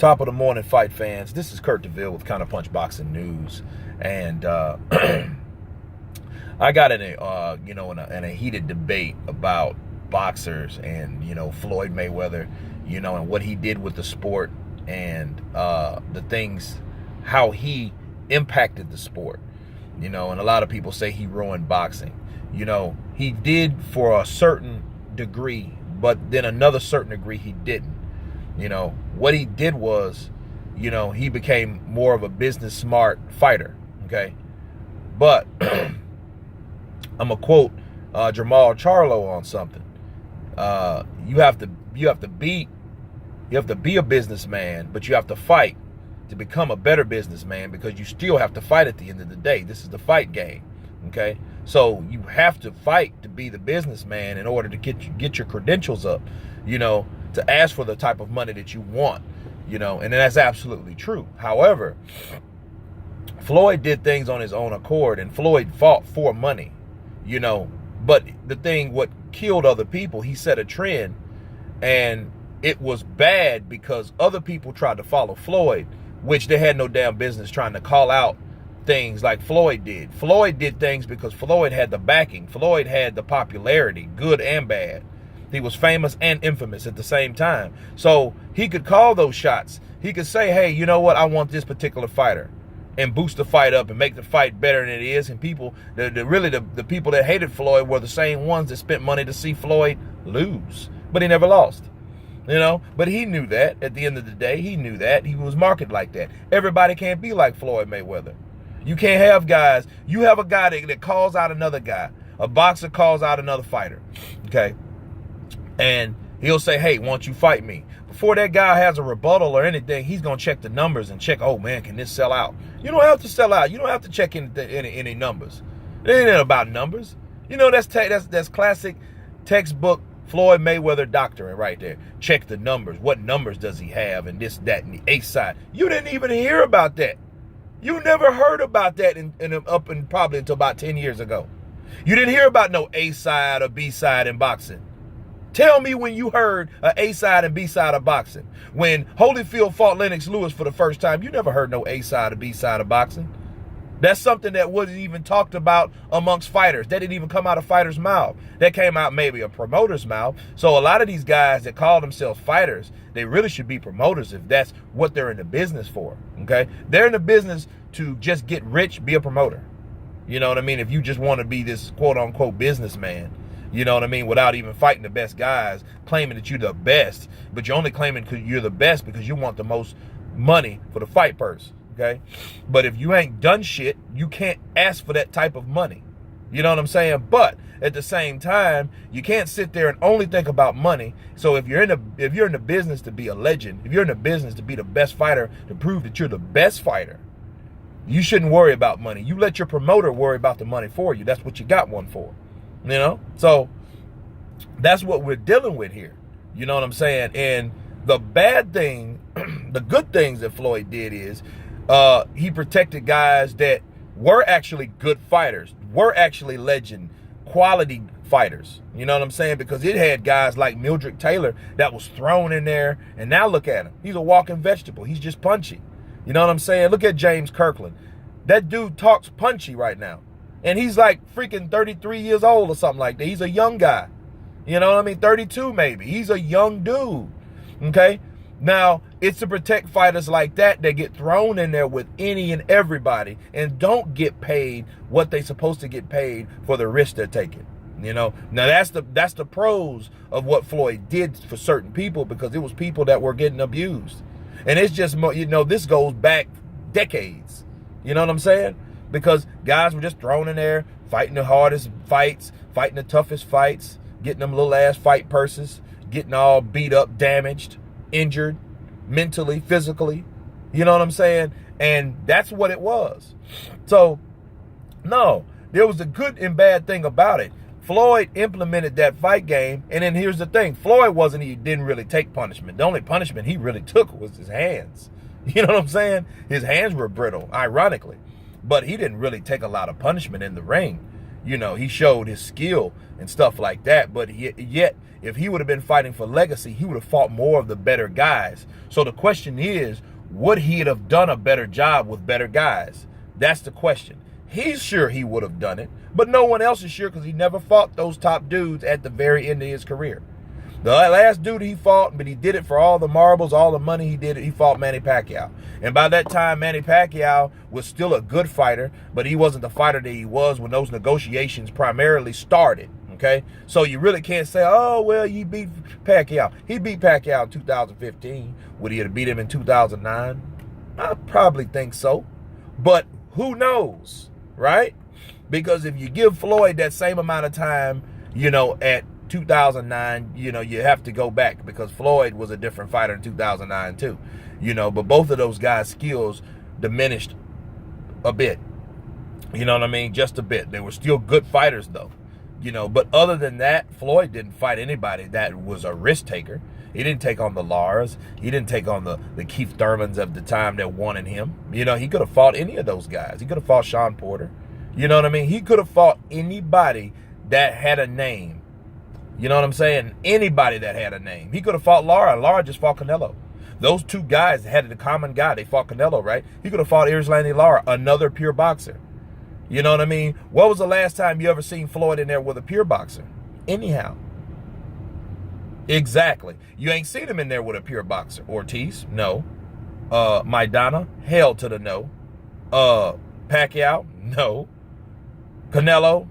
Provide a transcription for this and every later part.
Top of the morning, fight fans. This is Kurt DeVille with Counterpunch Boxing News, and I got in a heated debate about boxers and Floyd Mayweather, and what he did with the sport and the things, how he impacted the sport, and a lot of people say he ruined boxing. He did for a certain degree, but then another certain degree he didn't. What he did was, he became more of a business smart fighter. Okay. But I'm gonna quote Jamal Charlo on something. You have to be a businessman, but you have to fight to become a better businessman, because you still have to fight at the end of the day. This is the fight game. Okay. So you have to fight to be the businessman in order to get your credentials up, to ask for the type of money that you want, and that's absolutely true. However, Floyd did things on his own accord, and Floyd fought for money, but what killed other people, he set a trend, and it was bad because other people tried to follow Floyd, which they had no damn business trying to call out things like Floyd did. Floyd did things because Floyd had the backing. Floyd had the popularity, good and bad. He was famous and infamous at the same time. So he could call those shots. He could say, hey, you know what? I want this particular fighter, and boost the fight up and make the fight better than it is. And people, the people that hated Floyd were the same ones that spent money to see Floyd lose. But he never lost. But he knew that at the end of the day. He knew that. He was marketed like that. Everybody can't be like Floyd Mayweather. You can't have guys. You have a guy that calls out another guy. A boxer calls out another fighter. Okay. And he'll say, hey, won't you fight me? Before that guy has a rebuttal or anything, he's going to check the numbers and check, oh, man, can this sell out? You don't have to sell out. You don't have to check any numbers. It ain't about numbers. That's classic textbook Floyd Mayweather doctrine right there. Check the numbers. What numbers does he have, and this, that, and the A side? You didn't even hear about that. You never heard about that up and probably until about 10 years ago. You didn't hear about no A side or B side in boxing. Tell me when you heard an A side and B side of boxing. When Holyfield fought Lennox Lewis for the first time, you never heard no A side or B side of boxing. That's something that wasn't even talked about amongst fighters. That didn't even come out of fighters' mouth. That came out maybe a promoter's mouth. So a lot of these guys that call themselves fighters, they really should be promoters if that's what they're in the business for. Okay? They're in the business to just get rich, be a promoter. You know what I mean? If you just want to be this quote unquote businessman, you know what I mean, without even fighting the best guys, claiming that you're the best, but you're only claiming because you're the best because you want the most money for the fight purse. Okay? But if you ain't done shit, you can't ask for that type of money. You know what I'm saying? But at the same time, you can't sit there and only think about money. So if you're in the business to be a legend, if you're in the business to be the best fighter, to prove that you're the best fighter, you shouldn't worry about money. You let your promoter worry about the money for you. That's what you got one for. So that's what we're dealing with here. You know what I'm saying? And the bad thing, the good things that Floyd did is he protected guys that were actually good fighters, were actually legend, quality fighters. You know what I'm saying? Because it had guys like Mildred Taylor that was thrown in there, and now look at him. He's a walking vegetable. He's just punchy. You know what I'm saying? Look at James Kirkland. That dude talks punchy right now. And he's like freaking 33 years old or something like that. He's a young guy. You know what I mean? 32 maybe. He's a young dude. Okay? Now, it's to protect fighters like that get thrown in there with any and everybody and don't get paid what they're supposed to get paid for the risk they're taking. Now that's the pros of what Floyd did for certain people, because it was people that were getting abused. And it's just, this goes back decades. You know what I'm saying? Because guys were just thrown in there, fighting the hardest fights, fighting the toughest fights, getting them little ass fight purses, getting all beat up, damaged, injured, mentally, physically. You know what I'm saying? And that's what it was. So, no, there was a good and bad thing about it. Floyd implemented that fight game, and then here's the thing. Floyd didn't really take punishment. The only punishment he really took was his hands. You know what I'm saying? His hands were brittle, ironically. But he didn't really take a lot of punishment in the ring. You know, he showed his skill and stuff like that. But yet, if he would have been fighting for legacy, he would have fought more of the better guys. So the question is, would he have done a better job with better guys? That's the question. He's sure he would have done it, but no one else is sure because he never fought those top dudes at the very end of his career. The last dude he fought, but he did it for all the marbles, all the money he did it, he fought Manny Pacquiao. And by that time, Manny Pacquiao was still a good fighter, but he wasn't the fighter that he was when those negotiations primarily started, okay? So you really can't say, oh, well, you beat Pacquiao. He beat Pacquiao in 2015. Would he have beat him in 2009? I probably think so. But who knows, right? Because if you give Floyd that same amount of time, you know, at 2009, you know, you have to go back because Floyd was a different fighter in 2009 too, you know, but both of those guys' skills diminished a bit, you know what I mean? Just a bit. They were still good fighters though, you know, but other than that, Floyd didn't fight anybody that was a risk taker. He didn't take on the Lars. He didn't take on the Keith Thurmans of the time that wanted him. You know, he could have fought any of those guys. He could have fought Sean Porter. You know what I mean? He could have fought anybody that had a name. You know what I'm saying? Anybody that had a name. He could have fought Lara. Lara just fought Canelo. Those two guys had the common guy. They fought Canelo, right? He could have fought Erislandy Lara, another pure boxer. You know what I mean? What was the last time you ever seen Floyd in there with a pure boxer? Anyhow. Exactly. You ain't seen him in there with a pure boxer. Ortiz? No. Maidana? Hell to the no. Pacquiao? No. Canelo?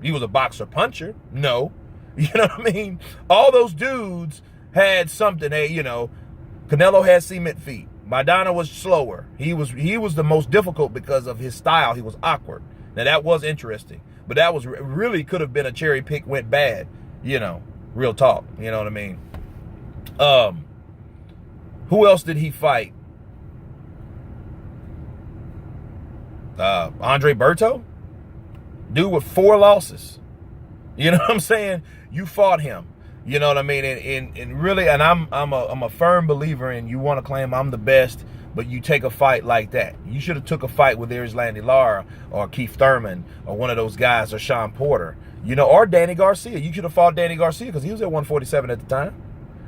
He was a boxer puncher? No. You know what I mean? All those dudes had something. They, you know, Canelo had cement feet. Maidana was slower. He was the most difficult because of his style. He was awkward. Now that was interesting, but that was really could have been a cherry pick went bad. You know, real talk. You know what I mean? Who else did he fight? Andre Berto, dude with 4 losses. You know what I'm saying? You fought him. You know what I mean? And really, and I'm a firm believer in you want to claim I'm the best, but you take a fight like that. You should have took a fight with Erislandy Lara or Keith Thurman or one of those guys or Sean Porter, you know, or Danny Garcia. You should have fought Danny Garcia because he was at 147 at the time.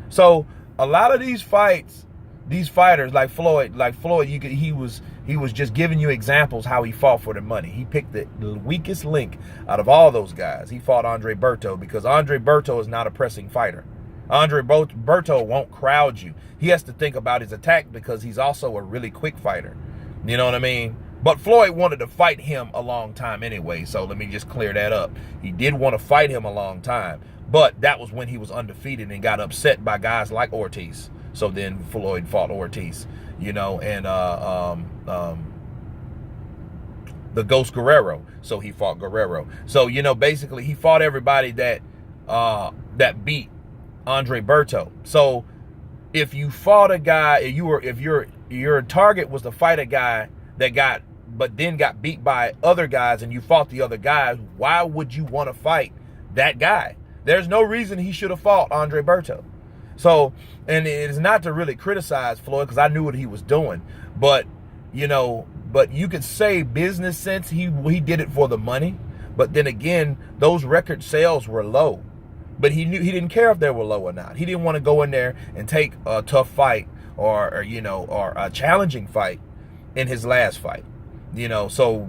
So a lot of these fights, these fighters like Floyd, he was just giving you examples how he fought for the money. He picked the weakest link out of all those guys. He fought Andre Berto because Andre Berto is not a pressing fighter. Andre Berto won't crowd you. He has to think about his attack because he's also a really quick fighter. You know what I mean? But Floyd wanted to fight him a long time anyway, so let me just clear that up. He did want to fight him a long time, but that was when he was undefeated and got upset by guys like Ortiz. So then Floyd fought Ortiz, you know, and the Ghost Guerrero. So he fought Guerrero. So, you know, basically he fought everybody that that beat Andre Berto. So if you fought a guy, if your target was to fight a guy that then got beat by other guys and you fought the other guys, why would you want to fight that guy? There's no reason he should have fought Andre Berto. So, and it's not to really criticize Floyd because I knew what he was doing, but you know, but you could say business sense he did it for the money, but then again, those record sales were low. But he knew he didn't care if they were low or not. He didn't want to go in there and take a tough fight or a challenging fight in his last fight. You know, so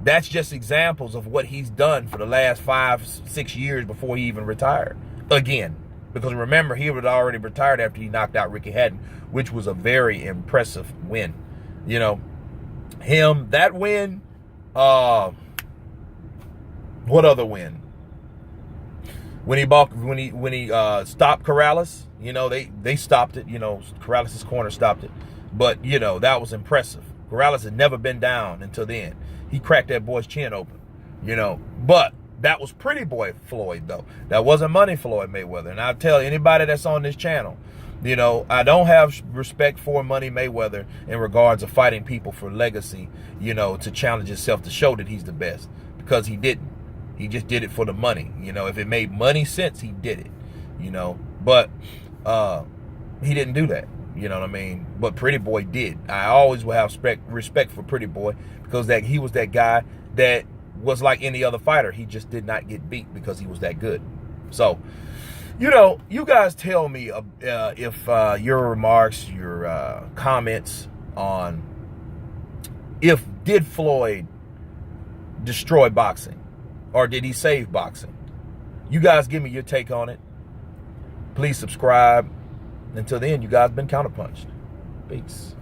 that's just examples of what he's done for the last 5-6 years before he even retired. Again, because remember, he had already retired after he knocked out Ricky Hatton, which was a very impressive win. You know, that win, what other win? When he stopped Corrales, you know, they stopped it, you know, Corrales' corner stopped it. But, you know, that was impressive. Corrales had never been down until then. He cracked that boy's chin open, you know. But that was pretty boy Floyd, though. That wasn't money Floyd Mayweather. And I'll tell anybody that's on this channel, you know, I don't have respect for Money Mayweather in regards of fighting people for legacy, you know, to challenge himself to show that he's the best. Because he didn't. He just did it for the money. You know, if it made money sense, he did it, you know. But he didn't do that, you know what I mean? But Pretty Boy did. I always will have respect for Pretty Boy because that he was that guy that was like any other fighter. He just did not get beat because he was that good. So, you know, you guys tell me if your remarks, your comments on did Floyd destroy boxing or did he save boxing? You guys give me your take on it. Please subscribe. Until then, you guys been counterpunched. Peace.